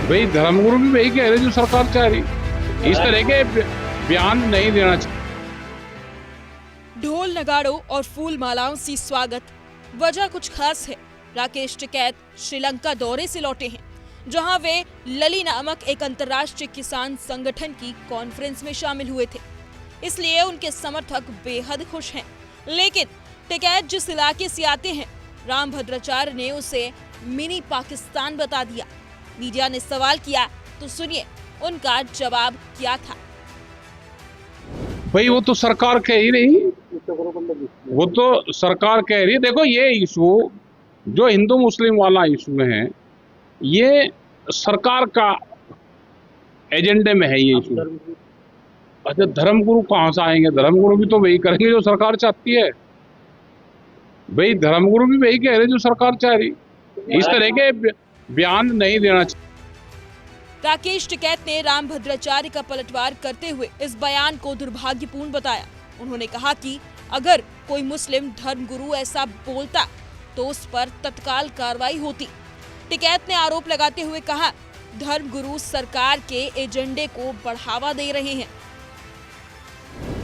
भाई धर्मगुरु भी वही कह रहे जो सरकार चाह रही, इस तरह के बयान नहीं देना चाहिए। ढोल नगाड़ों और फूल मालाओं से स्वागत, वजह कुछ खास है। राकेश टिकैत श्रीलंका दौरे से लौटे हैं, जहां वे लली नामक एक अंतर्राष्ट्रीय किसान संगठन की कॉन्फ्रेंस में शामिल हुए थे, इसलिए उनके समर्थक बेहद खुश हैं। लेकिन टिकैत जिस इलाके से आते हैं, रामभद्राचार्य ने उसे मिनी पाकिस्तान बता दिया। मीडिया ने सवाल किया तो सुनिए उनका जवाब क्या था। भाई वो तो सरकार कह ही रही, वो तो सरकार कह रही है। देखो ये इशू जो हिंदू मुस्लिम वाला इशू है, ये सरकार का एजेंडे में है ये इशू। अच्छा धर्मगुरु कहाँ से आएंगे? धर्मगुरु भी तो वही करेंगे जो सरकार चाहती है। भाई धर्मगुरु भी वही कह रहे जो सरकार चाह रही, इस तरह के बयान नहीं देना चाहिए। राकेश टिकैत ने रामभद्राचार्य का पलटवार करते हुए इस बयान को दुर्भाग्यपूर्ण बताया। उन्होंने कहा कि अगर कोई मुस्लिम धर्मगुरु ऐसा बोलता तो उस पर तत्काल कार्रवाई होती। टिकैत ने आरोप लगाते हुए कहा, धर्मगुरु सरकार के एजेंडे को बढ़ावा दे रहे हैं।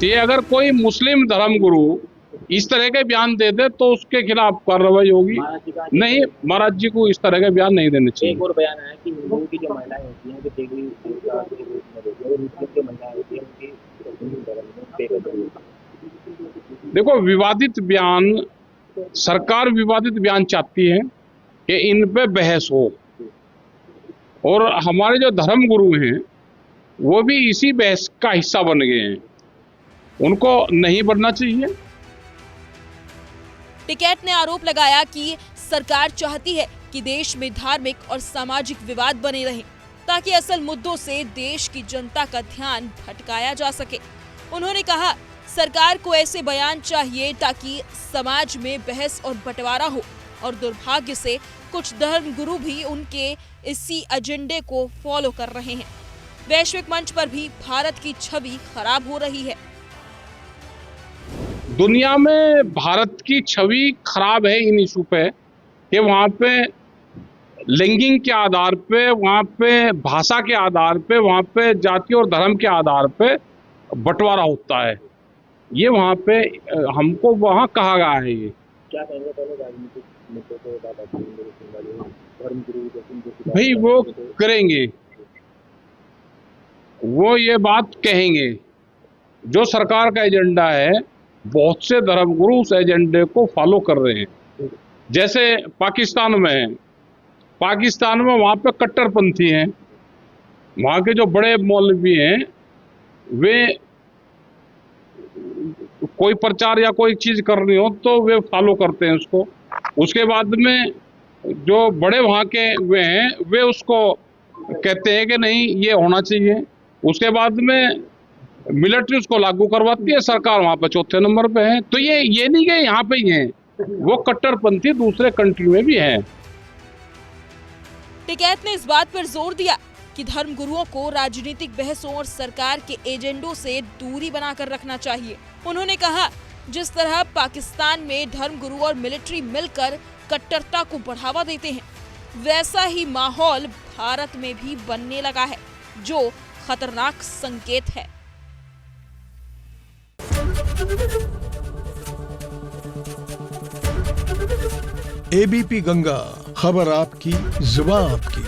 ये अगर कोई मुस्लिम धर्मगुरु इस तरह के बयान दे दे तो उसके खिलाफ कार्रवाई होगी। नहीं, महाराज जी को इस तरह के बयान नहीं देने चाहिए। एक और बयान आया कि हिंदुओं की जो महिलाएं होती हैं, जो देवी देवता के रूप में होती है, और मुस्लिम की महिलाएं होती हैं, उनकी हिंदू धर्म में बेकदर होती है। देखो विवादित बयान, सरकार विवादित बयान चाहती है कि इन पे बहस हो, और हमारे जो धर्म गुरु हैं वो भी इसी बहस का हिस्सा बन गए हैं, उनको नहीं बनना चाहिए। टिकैत ने आरोप लगाया कि सरकार चाहती है कि देश में धार्मिक और सामाजिक विवाद बने रहें, ताकि असल मुद्दों से देश की जनता का ध्यान भटकाया जा सके। उन्होंने कहा, सरकार को ऐसे बयान चाहिए ताकि समाज में बहस और बंटवारा हो, और दुर्भाग्य से कुछ धर्मगुरु भी उनके इसी एजेंडे को फॉलो कर रहे हैं। वैश्विक मंच पर भी भारत की छवि खराब हो रही है। दुनिया में भारत की छवि खराब है इन इशू पे कि वहाँ पे लिंगिंग के आधार पे, वहाँ पे भाषा के आधार पे, वहाँ पे जाति और धर्म के आधार पे बंटवारा होता है। ये वहाँ पे हमको वहाँ कहा गया है। ये क्या कहेंगे पहले राजनीतिक मुद्दों को बाबा धर्मगुरु भाई वो करेंगे, वो ये बात कहेंगे। जो सरकार का एजेंडा है, बहुत से धर्मगुरु उस एजेंडे को फॉलो कर रहे हैं। जैसे पाकिस्तान में है, पाकिस्तान में वहाँ पे कट्टरपंथी हैं, वहाँ के जो बड़े मौलवी हैं वे कोई प्रचार या कोई चीज करनी हो तो वे फॉलो करते हैं उसको। उसके बाद में जो बड़े वहाँ के वे हैं वे उसको कहते हैं कि नहीं ये होना चाहिए। उसके बाद में मिलिट्री उसको लागू करवाती है, सरकार वहाँ पे चौथे नंबर पे है। तो ये नहीं कि यहाँ पे ही है, वो कट्टरपंथी दूसरे कंट्री में भी है। टिकैत ने इस बात पर जोर दिया कि धर्मगुरुओं को राजनीतिक बहसों और सरकार के एजेंडों से दूरी बनाकर रखना चाहिए। उन्होंने कहा, जिस तरह पाकिस्तान में धर्मगुरु और मिलिट्री मिलकर कट्टरता को बढ़ावा देते हैं, वैसा ही माहौल भारत में भी बनने लगा है, जो खतरनाक संकेत है। एबीपी गंगा, खबर आपकी, जुबान आपकी।